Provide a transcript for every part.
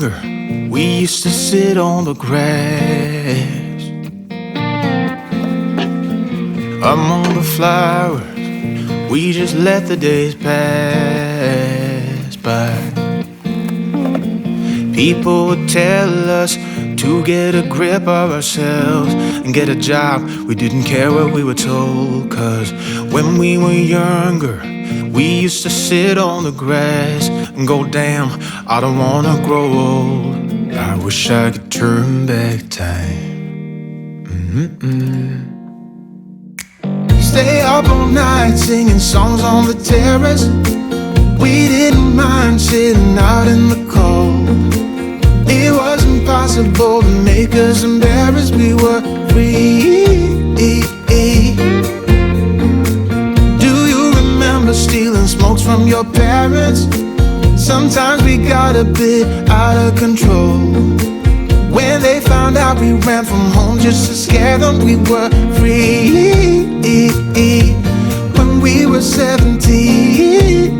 younger, we used to sit on the grass among the flowers. We just let the days pass by. People would tell us to get a grip of ourselves and get a job. We didn't care what we were told, 'cause when we were younger, we used to sit on the grass and go, damn, I don't wanna grow old. I wish I could turn back time. Stay up all night singing songs on the terrace. We didn't mind sitting out in the cold. It wasn't possible to make us embarrassed. We were free. Do you remember stealing smokes from your parents? Sometimes we got a bit out of control. When they found out we ran from home just to scare them, we were free. When we were 17.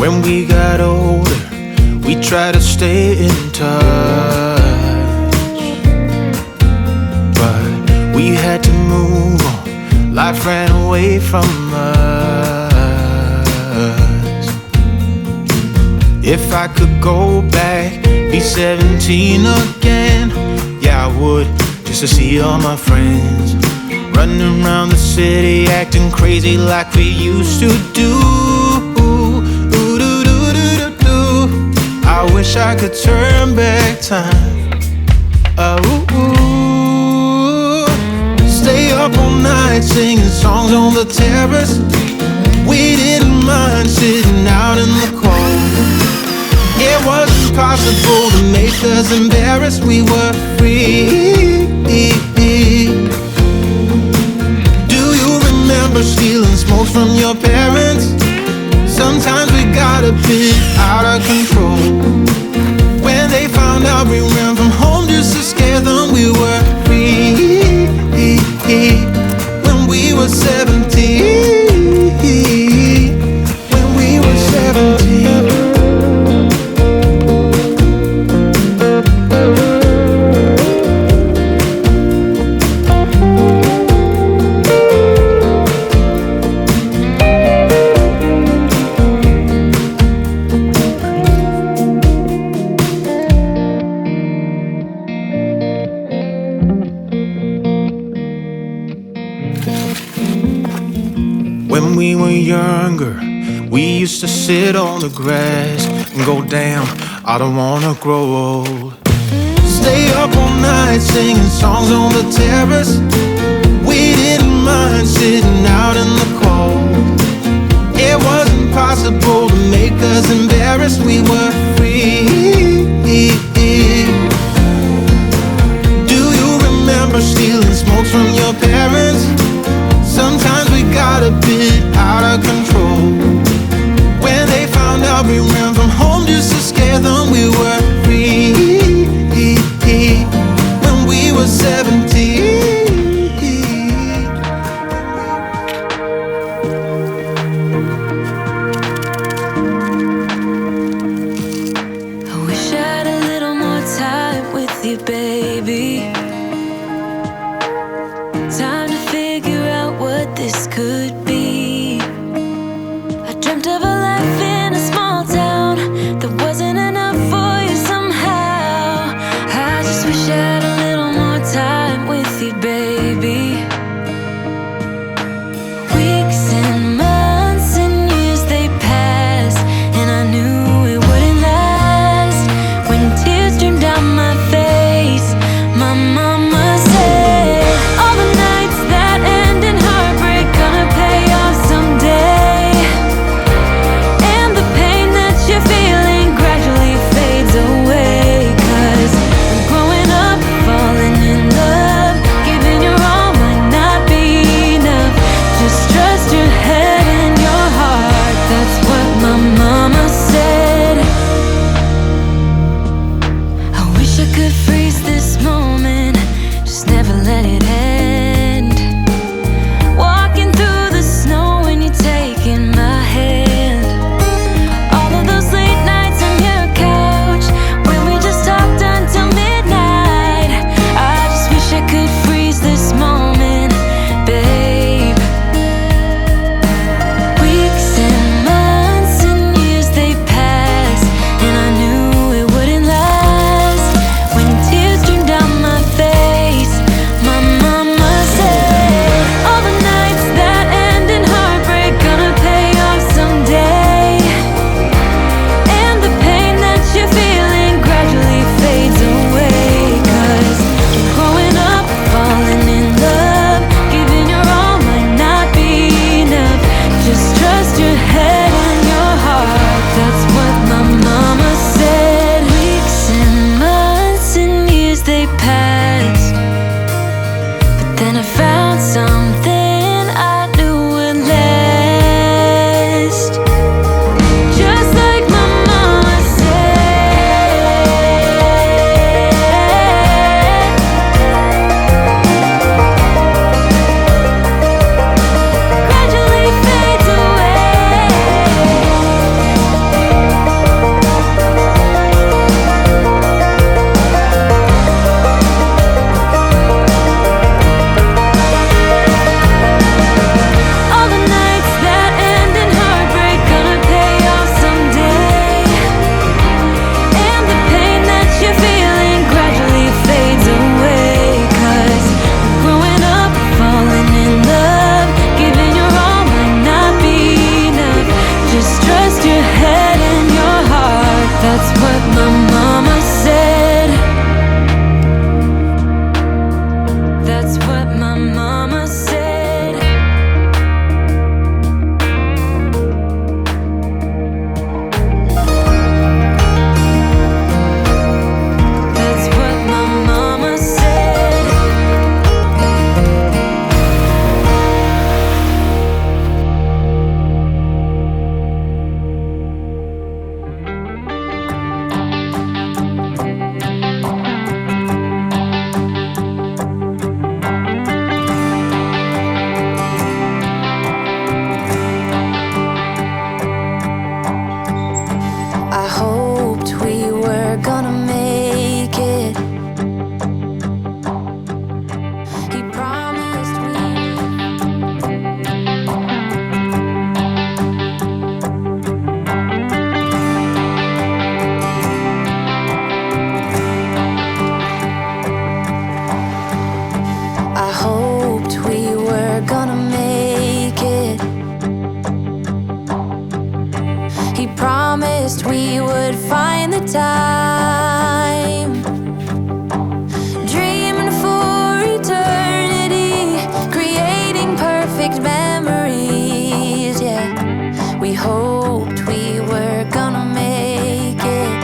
When we got older, we tried to stay in touch, but we had to move on. Life ran away from us. If I could go back, be 17 again, yeah, I would, just to see all my friends running around the city, acting crazy like we used to do. I wish I could turn back time. Stay up all night singing songs on the terrace. We didn't mind sitting out in the cold. It wasn't possible to make us embarrassed. We were free. Do you remember stealing smokes from your parents? Sometimes we got a bit out of control. When they found out we ran from home just to scare them, we were free. When we were 17. When we were 17. When we were younger, we used to sit on the grass and go, damn, I don't wanna grow old. Stay up all night singing songs on the terrace. We didn't mind sitting out in the cold. It wasn't possible to make us embarrassed. We were free. Do you remember stealing smokes from your parents? Sometimes we got a bit out of control. When they found out we ran from home just to scare them, we were free. When we were 17. I wish I had a little more time with you, baby. Time to figure out what this could be. promised we would find the time, dreaming for eternity, creating perfect memories. Yeah, we hoped we were gonna make it.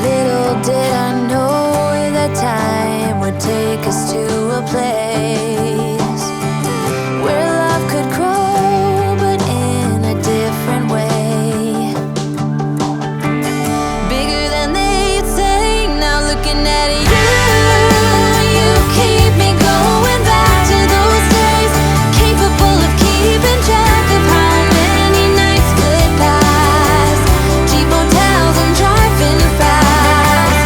Little did I know that time would take us to a place where love could grow, but in a different way. Bigger than they'd say. Now looking at you, you keep me going back to those days, capable of keeping track of how many nights split past, cheap hotels and driving fast,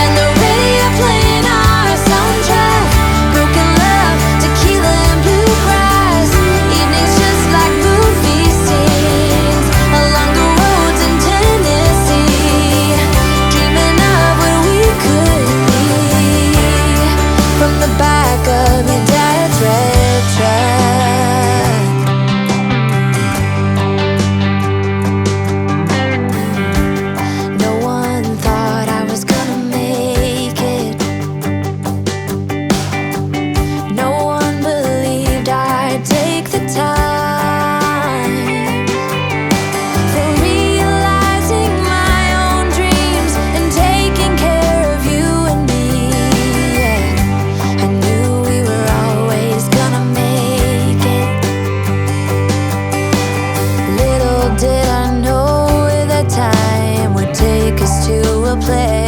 and the radio playing our soundtrack, broken love, tequila and bluegrass, evenings just like movie scenes along the roads in Tennessee, dreaming of what we could be from the back of your dad's red truck. No one thought I was gonna make it. No one believed I'd take the time for realizing my own dreams and taking care of you and me. Yeah, I knew we were always gonna make it. Little did I know that time would take us to a place